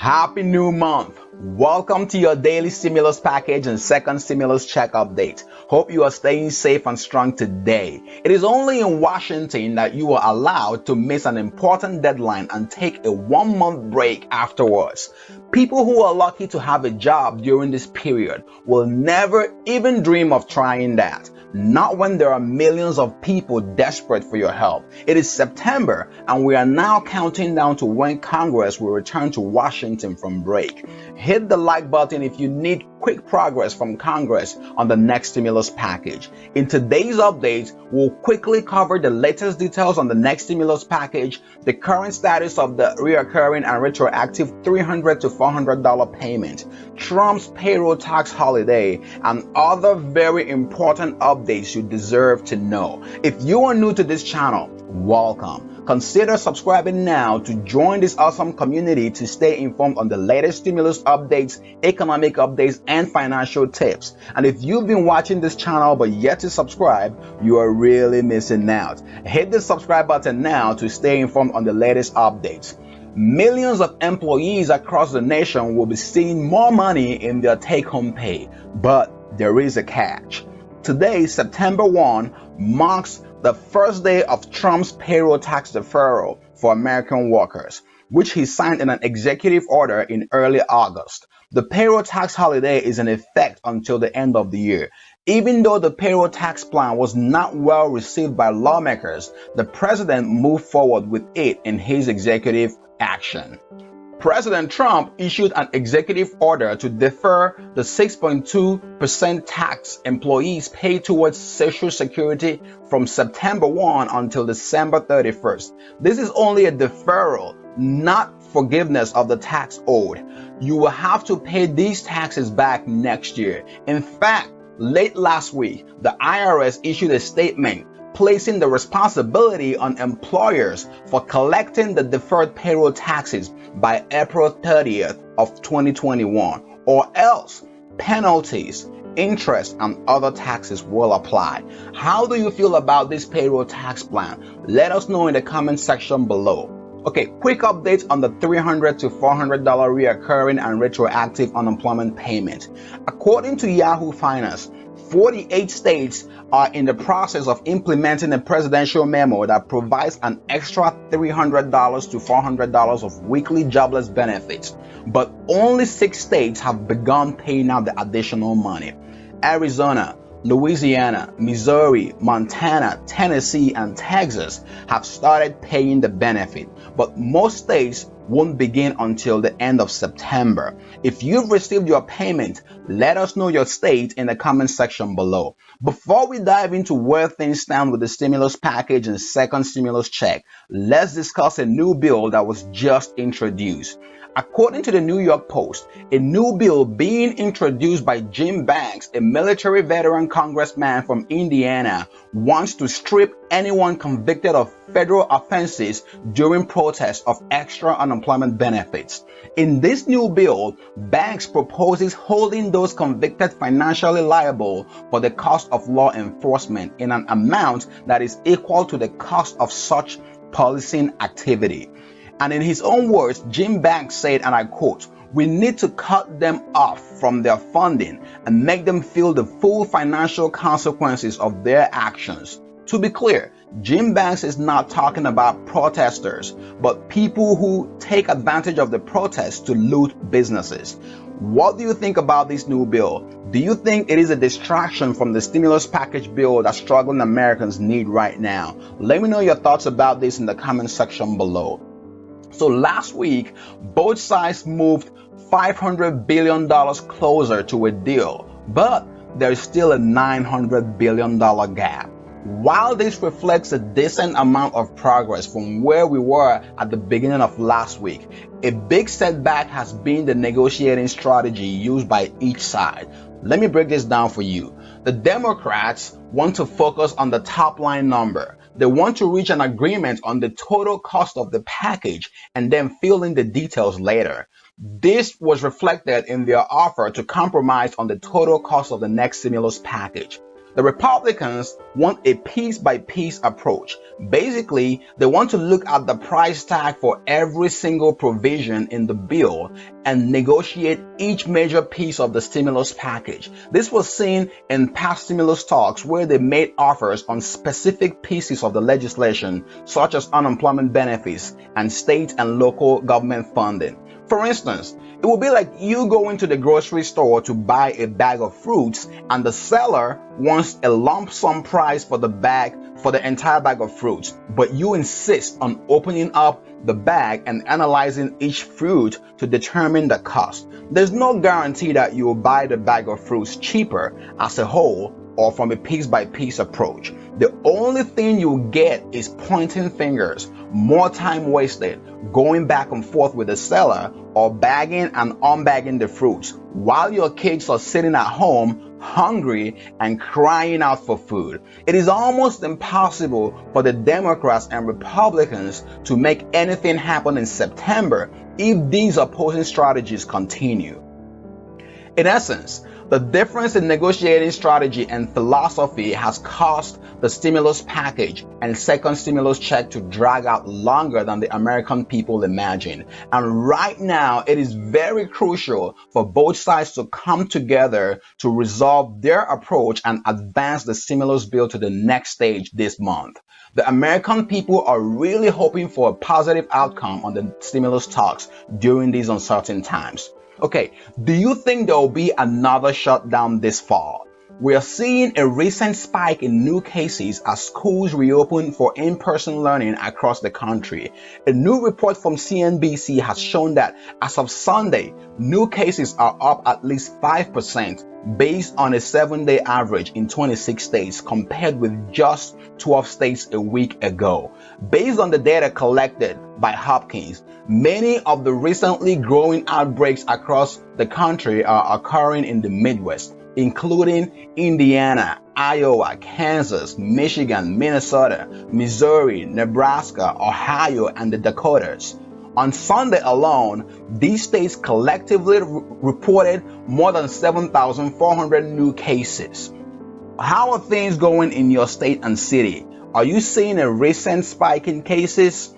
Happy new month. Welcome to your daily stimulus package and second stimulus check update. Hope you are staying safe and strong today. It is only in Washington that you are allowed to miss an important deadline and take a 1-month break afterwards. People who are lucky to have a job during this period will never even dream of trying that. Not when there are millions of people desperate for your help. It is September and we are now counting down to when Congress will return to Washington from break. Hit the like button if you need quick progress from Congress on the next stimulus package. In today's update, we'll quickly cover the latest details on the next stimulus package, the current status of the reoccurring and retroactive $300 to $400 payment, Trump's payroll tax holiday, and other very important updates you deserve to know. If you are new to this channel, welcome. Consider subscribing now to join this awesome community to stay informed on the latest stimulus updates, economic updates, and financial tips. And if you've been watching this channel but yet to subscribe, you are really missing out. Hit the subscribe button now to stay informed on the latest updates. Millions of employees across the nation will be seeing more money in their take-home pay, but there is a catch. Today, September 1, marks the first day of Trump's payroll tax deferral for American workers, which he signed in an executive order in early August. The payroll tax holiday is in effect until the end of the year. Even though the payroll tax plan was not well received by lawmakers, the president moved forward with it in his executive action. President Trump issued an executive order to defer the 6.2% tax employees pay towards Social Security from September 1 until December 31st. This is only a deferral, not forgiveness of the tax owed. You will have to pay these taxes back next year. In fact, late last week, the IRS issued a statement placing the responsibility on employers for collecting the deferred payroll taxes by April 30th of 2021, or else penalties, interest, and other taxes will apply. How do you feel about this payroll tax plan? Let us know in the comment section below. Okay, quick update on the $300 to $400 reoccurring and retroactive unemployment payment. According to Yahoo Finance, 48 states are in the process of implementing a presidential memo that provides an extra $300 to $400 of weekly jobless benefits, but only 6 states have begun paying out the additional money. Arizona, Louisiana, Missouri, Montana, Tennessee, and Texas have started paying the benefit, but most states won't begin until the end of September. If you've received your payment, let us know your state in the comment section below. Before we dive into where things stand with the stimulus package and second stimulus check, let's discuss a new bill that was just introduced. According to the New York Post, a new bill being introduced by Jim Banks, a military veteran congressman from Indiana, wants to strip anyone convicted of federal offenses during protests of extra unemployment benefits. In this new bill, Banks proposes holding those convicted financially liable for the cost of law enforcement in an amount that is equal to the cost of such policing activity. And in his own words, Jim Banks said, and I quote, "We need to cut them off from their funding and make them feel the full financial consequences of their actions." To be clear, Jim Banks is not talking about protesters, but people who take advantage of the protests to loot businesses. What do you think about this new bill? Do you think it is a distraction from the stimulus package bill that struggling Americans need right now? Let me know your thoughts about this in the comment section below. So last week, both sides moved $500 billion closer to a deal, but there's still a $900 billion gap. While this reflects a decent amount of progress from where we were at the beginning of last week, a big setback has been the negotiating strategy used by each side. Let me break this down for you. The Democrats want to focus on the top line number. They want to reach an agreement on the total cost of the package and then fill in the details later. This was reflected in their offer to compromise on the total cost of the next stimulus package. The Republicans want a piece-by-piece approach. Basically, they want to look at the price tag for every single provision in the bill and negotiate each major piece of the stimulus package. This was seen in past stimulus talks where they made offers on specific pieces of the legislation, such as unemployment benefits and state and local government funding. For instance, it will be like you going to the grocery store to buy a bag of fruits and the seller wants a lump sum price for the entire bag of fruits, but you insist on opening up the bag and analyzing each fruit to determine the cost. There's no guarantee that you will buy the bag of fruits cheaper as a whole or from a piece-by-piece approach. The only thing you get is pointing fingers, more time wasted, going back and forth with the seller, or bagging and unbagging the fruits while your kids are sitting at home hungry and crying out for food. It is almost impossible for the Democrats and Republicans to make anything happen in September if these opposing strategies continue. In essence, the difference in negotiating strategy and philosophy has caused the stimulus package and second stimulus check to drag out longer than the American people imagined. And right now, it is very crucial for both sides to come together to resolve their approach and advance the stimulus bill to the next stage this month. The American people are really hoping for a positive outcome on the stimulus talks during these uncertain times. Okay, do you think there will be another shutdown this fall? We are seeing a recent spike in new cases as schools reopen for in-person learning across the country. A new report from CNBC has shown that as of Sunday, new cases are up at least 5% based on a 7-day average in 26 states compared with just 12 states a week ago. Based on the data collected by Hopkins, many of the recently growing outbreaks across the country are occurring in the Midwest, including Indiana, Iowa, Kansas, Michigan, Minnesota, Missouri, Nebraska, Ohio, and the Dakotas. On Sunday alone, these states collectively reported more than 7,400 new cases. How are things going in your state and city? Are you seeing a recent spike in cases?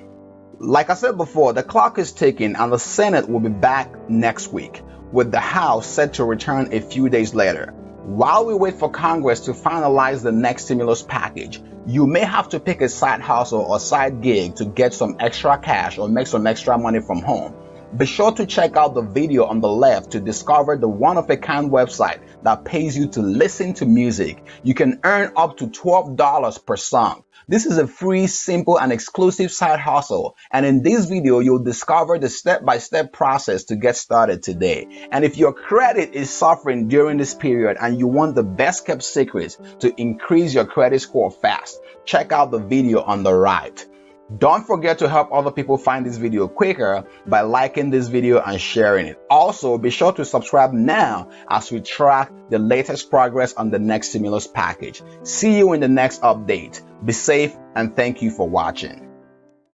Like I said before, the clock is ticking and the Senate will be back next week, with the House set to return a few days later. While we wait for Congress to finalize the next stimulus package, you may have to pick a side hustle or side gig to get some extra cash or make some extra money from home. Be sure to check out the video on the left to discover the one-of-a-kind website that pays you to listen to music. You can earn up to $12 per song. This is a free, simple, and exclusive side hustle, and in this video, you'll discover the step-by-step process to get started today. And if your credit is suffering during this period and you want the best-kept secrets to increase your credit score fast, check out the video on the right. Don't forget to help other people find this video quicker by liking this video and sharing it. Also, be sure to subscribe now as we track the latest progress on the next stimulus package. See you in the next update. Be safe and thank you for watching.